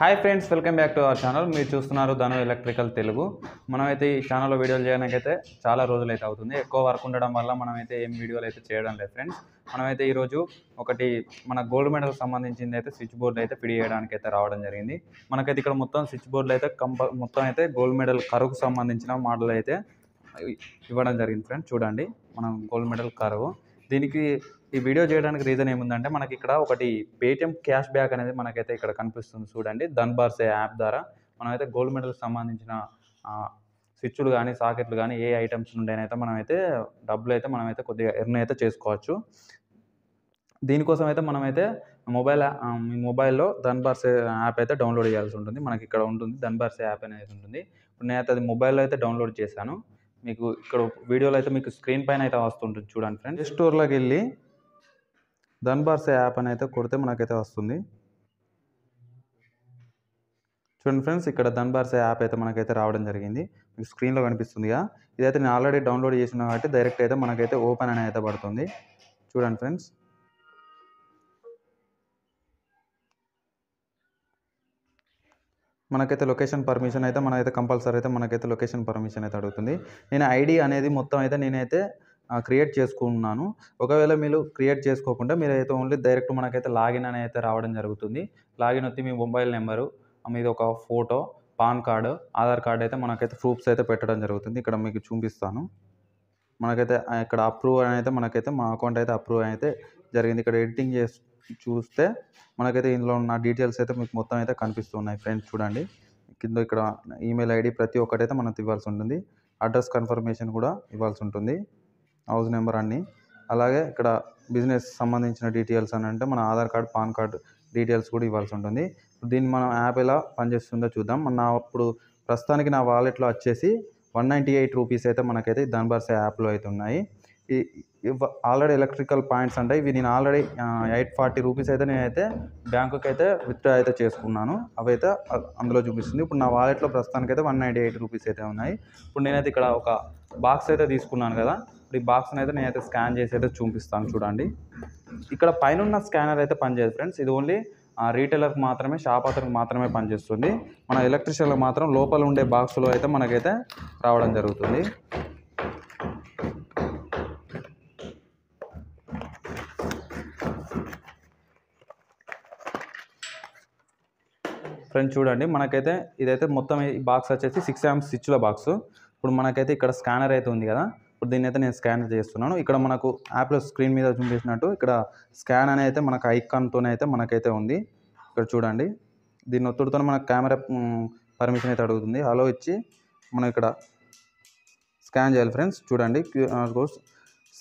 Hi friends, welcome back to our channel. మీరు చూస్తున్నారు ధను electrical Telugu. మనమైతే ఈ ఛానల్లో వీడియోలు చేయడానికైతే చాలా రోజులైతే అవుతుంది. ఎక్కువ వర్క్ ఉండడం వల్ల మనమైతే ఏం వీడియోలు అయితే చేయడం లేదు ఫ్రెండ్స్. మనమైతే ఈరోజు ఒకటి మన గోల్డ్ మెడల్ సంబంధించింది అయితే స్విచ్ బోర్డు అయితే ఫిట్ చేయడానికి అయితే రావడం జరిగింది. మనకైతే ఇక్కడ మొత్తం స్విచ్ బోర్డులు అయితే మొత్తం అయితే గోల్డ్ మెడల్ కరువుకు సంబంధించిన మోడల్ అయితే ఇవ్వడం జరిగింది ఫ్రెండ్స్. చూడండి, మనం గోల్డ్ మెడల్ కరువు. దీనికి ఈ వీడియో చేయడానికి రీజన్ ఏముందంటే, మనకి ఇక్కడ ఒకటి పేటిఎం క్యాష్ బ్యాక్ అనేది మనకైతే ఇక్కడ కనిపిస్తుంది. చూడండి, ధన్బార్సే యాప్ ద్వారా మనమైతే గోల్డ్ మెడల్కి సంబంధించిన స్విచ్లు కానీ సాకెట్లు కానీ ఏ ఐటమ్స్ నుండైనా మనమైతే డబ్బులు అయితే మనమైతే కొద్దిగా ఎర్న్ అయితే చేసుకోవచ్చు. దీనికోసం అయితే మనమైతే మీ మొబైల్లో ధన్బార్సే యాప్ అయితే డౌన్లోడ్ చేయాల్సి ఉంటుంది. మనకి ఇక్కడ ఉంటుంది, ధన్బార్సే యాప్ అనేది ఉంటుంది. ఇప్పుడు నేనైతే అది మొబైల్లో అయితే డౌన్లోడ్ చేశాను. మీకు ఇక్కడ వీడియోలో అయితే మీకు స్క్రీన్ పైన అయితే వస్తుంటుంది. చూడండి ఫ్రెండ్స్, ప్లే స్టోర్లోకి వెళ్ళి ధన్బార్సే యాప్ అని అయితే కొడితే మనకైతే వస్తుంది. చూడండి ఫ్రెండ్స్, ఇక్కడ ధన్బార్సే యాప్ అయితే మనకైతే రావడం జరిగింది. మీకు స్క్రీన్లో కనిపిస్తుందిగా. ఇదైతే నేను ఆల్రెడీ డౌన్లోడ్ చేసిన కాబట్టి డైరెక్ట్ అయితే మనకైతే ఓపెన్ అని అయితే పడుతుంది. చూడండి ఫ్రెండ్స్, మనకైతే లొకేషన్ పర్మిషన్ అయితే మనమైతే కంపల్సరీ అయితే మనకైతే లొకేషన్ పర్మిషన్ అయితే అడుగుతుంది. నేను ఐడి అనేది మొత్తం అయితే నేనైతే క్రియేట్ చేసుకున్నాను. ఒకవేళ మీరు క్రియేట్ చేసుకోకుండా మీరైతే ఓన్లీ డైరెక్ట్ మనకైతే లాగిన్ అని అయితే రావడం జరుగుతుంది. లాగిన్ వచ్చి మీ మొబైల్ నెంబరు, మీది ఒక photo, pan card, Aadhaar card అయితే మనకైతే ప్రూఫ్స్ అయితే పెట్టడం జరుగుతుంది. ఇక్కడ మీకు చూపిస్తాను. మనకైతే ఇక్కడ అప్రూవ్ అని అయితే మనకైతే మా అకౌంట్ అయితే అప్రూవ్ అయితే జరిగింది. ఇక్కడ ఎడిటింగ్ చూస్తే మనకైతే ఇందులో ఉన్న డీటెయిల్స్ అయితే మీకు మొత్తం అయితే కనిపిస్తున్నాయి ఫ్రెండ్స్. చూడండి, కింద ఇక్కడ ఈమెయిల్ ఐడి ప్రతి ఒక్కటైతే మనకు ఇవ్వాల్సి ఉంటుంది. అడ్రస్ కన్ఫర్మేషన్ కూడా ఇవ్వాల్సి ఉంటుంది, హౌస్ నెంబర్ అన్నీ. అలాగే ఇక్కడ బిజినెస్ సంబంధించిన డీటెయిల్స్ అని అంటే మన Aadhaar card, pan card details కూడా ఇవ్వాల్సి ఉంటుంది. దీన్ని మనం యాప్ ఎలా పనిచేస్తుందో చూద్దాం. ఇప్పుడు ప్రస్తుతానికి నా వాలెట్లో వచ్చేసి 198 రూపీస్ అయితే మనకైతే ధన్బార్సే యాప్లో అయితే ఉన్నాయి. ఆల్రెడీ ఎలక్ట్రికల్ పాయింట్స్ అంటే ఇవి నేను ఆల్రెడీ 840 రూపీస్ అయితే నేనైతే బ్యాంకుకి అయితే విత్డ్రా అయితే చేసుకున్నాను. అవైతే అందులో చూపిస్తుంది. ఇప్పుడు నా వాలెట్లో ప్రస్తుతానికి అయితే 198 రూపీస్ అయితే ఉన్నాయి. ఇప్పుడు నేనైతే ఇక్కడ ఒక బాక్స్ అయితే తీసుకున్నాను కదా. ఇప్పుడు ఈ బాక్స్ని అయితే నేనైతే స్కాన్ చేసి అయితే చూపిస్తాను. చూడండి, ఇక్కడ పైన ఉన్న స్కానర్ అయితే పనిచేయదు ఫ్రెండ్స్. ఇది ఓన్లీ రీటైలర్కి మాత్రమే, షాప్ అతనికి మాత్రమే పనిచేస్తుంది. మన ఎలక్ట్రిషియన్లకు మాత్రం లోపల ఉండే బాక్స్లో అయితే మనకైతే రావడం జరుగుతుంది. ఫ్రెండ్స్ చూడండి, మనకైతే ఇదైతే మొత్తం ఈ బాక్స్ వచ్చేసి 6 amps స్విచ్ల బాక్స్. ఇప్పుడు మనకైతే ఇక్కడ స్కానర్ అయితే ఉంది కదా. ఇప్పుడు దీన్ని అయితే నేను స్కాన్ చేస్తున్నాను. ఇక్కడ మనకు యాప్లో స్క్రీన్ మీద చూపించినట్టు ఇక్కడ స్కాన్ అని అయితే మనకు ఐకాన్తోనే అయితే మనకైతే ఉంది. ఇక్కడ చూడండి, దీన్ని ఒత్తుడుతో మనకు కెమెరా పర్మిషన్ అయితే అడుగుతుంది. హలో ఇచ్చి మనం ఇక్కడ స్కాన్ చేయాలి ఫ్రెండ్స్. చూడండి, QR కోడ్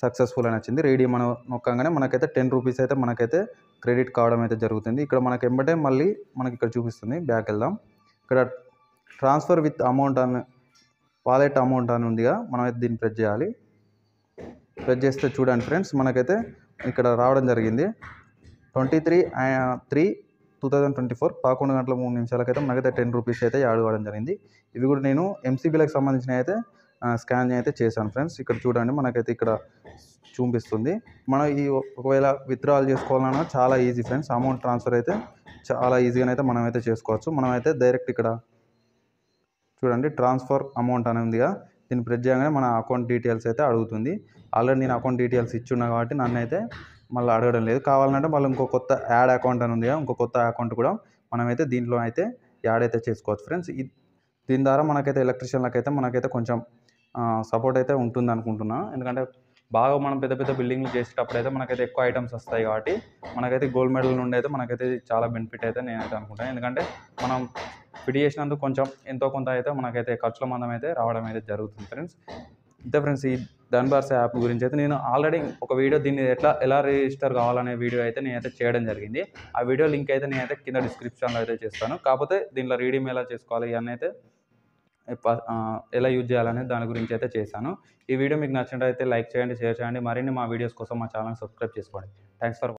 సక్సెస్ఫుల్ అని వచ్చింది. రెడీ మనం నొక్కగానే మనకైతే 10 రూపీస్ అయితే మనకైతే క్రెడిట్ కావడం అయితే జరుగుతుంది. ఇక్కడ మనకి ఎంబటే మళ్ళీ మనకి ఇక్కడ చూపిస్తుంది. బ్యాక్ వెళ్దాం. ఇక్కడ ట్రాన్స్ఫర్ విత్ అమౌంట్ అని, వాలెట్ అమౌంట్ అని ఉందిగా, మనం అయితే దీన్ని ప్రెస్ చేయాలి. ప్రెస్ చేస్తే చూడండి ఫ్రెండ్స్, మనకైతే ఇక్కడ రావడం జరిగింది. 23/3/2024 11:03 మనకైతే 10 రూపీస్ అయితే యాడ్ అవ్వడం జరిగింది. ఇవి కూడా నేను MCBలకు సంబంధించిన అయితే స్కాన్ అయితే చేశాను ఫ్రెండ్స్. ఇక్కడ చూడండి, మనకైతే ఇక్కడ చూపిస్తుంది. మనం ఒకవేళ విత్డ్రాల్ చేసుకోవాలన్నా చాలా ఈజీ ఫ్రెండ్స్. అమౌంట్ ట్రాన్స్ఫర్ అయితే చాలా ఈజీగానైతే మనమైతే చేసుకోవచ్చు. మనమైతే డైరెక్ట్ ఇక్కడ చూడండి, ట్రాన్స్ఫర్ అమౌంట్ అని ఉందిగా, దీన్ని ప్రెస్ చేయగానే మన అకౌంట్ డీటెయిల్స్ అయితే అడుగుతుంది. ఆల్రెడీ నేను అకౌంట్ డీటెయిల్స్ ఇచ్చున్నా కాబట్టి నన్ను అయితే మళ్ళీ అడగడం లేదు. కావాలంటే మళ్ళీ ఇంకో కొత్త యాడ్ అకౌంట్ అని ఉందిగా, ఇంకో కొత్త అకౌంట్ కూడా మనమైతే దీంట్లో అయితే యాడ్ అయితే చేసుకోవచ్చు ఫ్రెండ్స్. దీని ద్వారా మనకైతే ఎలక్ట్రిషియన్లకైతే మనకైతే కొంచెం సపోర్ట్ అయితే ఉంటుంది అనుకుంటున్నాను. ఎందుకంటే బాగా మనం పెద్ద పెద్ద బిల్డింగ్లు చేసేటప్పుడు అయితే మనకైతే ఎక్కువ ఐటమ్స్ వస్తాయి కాబట్టి మనకైతే గోల్డ్ మెడల్ నుండి అయితే మనకైతే చాలా బెనిఫిట్ అయితే నేనైతే అనుకుంటాను. ఎందుకంటే మనం ఫిట్ చేసినందుకు కొంచెం ఎంతో కొంత అయితే మనకైతే ఖర్చుల మందం అయితే రావడం అయితే జరుగుతుంది ఫ్రెండ్స్. ఇంతే ఫ్రెండ్స్, ఈ ధన్బార్సే యాప్ గురించి అయితే నేను ఆల్రెడీ ఒక వీడియో దీన్ని ఎలా రిజిస్టర్ కావాలనే వీడియో అయితే నేనైతే చేయడం జరిగింది. ఆ వీడియో లింక్ అయితే నేనైతే కింద డిస్క్రిప్షన్లో అయితే చేస్తాను. కాకపోతే దీనిలో రీడీమ్ ఎలా చేసుకోవాలి ఇవన్నీ అయితే ఎలా యూజ్ చేయాలనే దాని గురించి అయితే చేశాను. ఈ వీడియో మీకు నచ్చినట్లయితే లైక్ చేయండి, షేర్ చేయండి. మరిన్ని మా వీడియోస్ కోసం మా ఛానల్ సబ్స్క్రైబ్ చేసుకోండి. Thanks for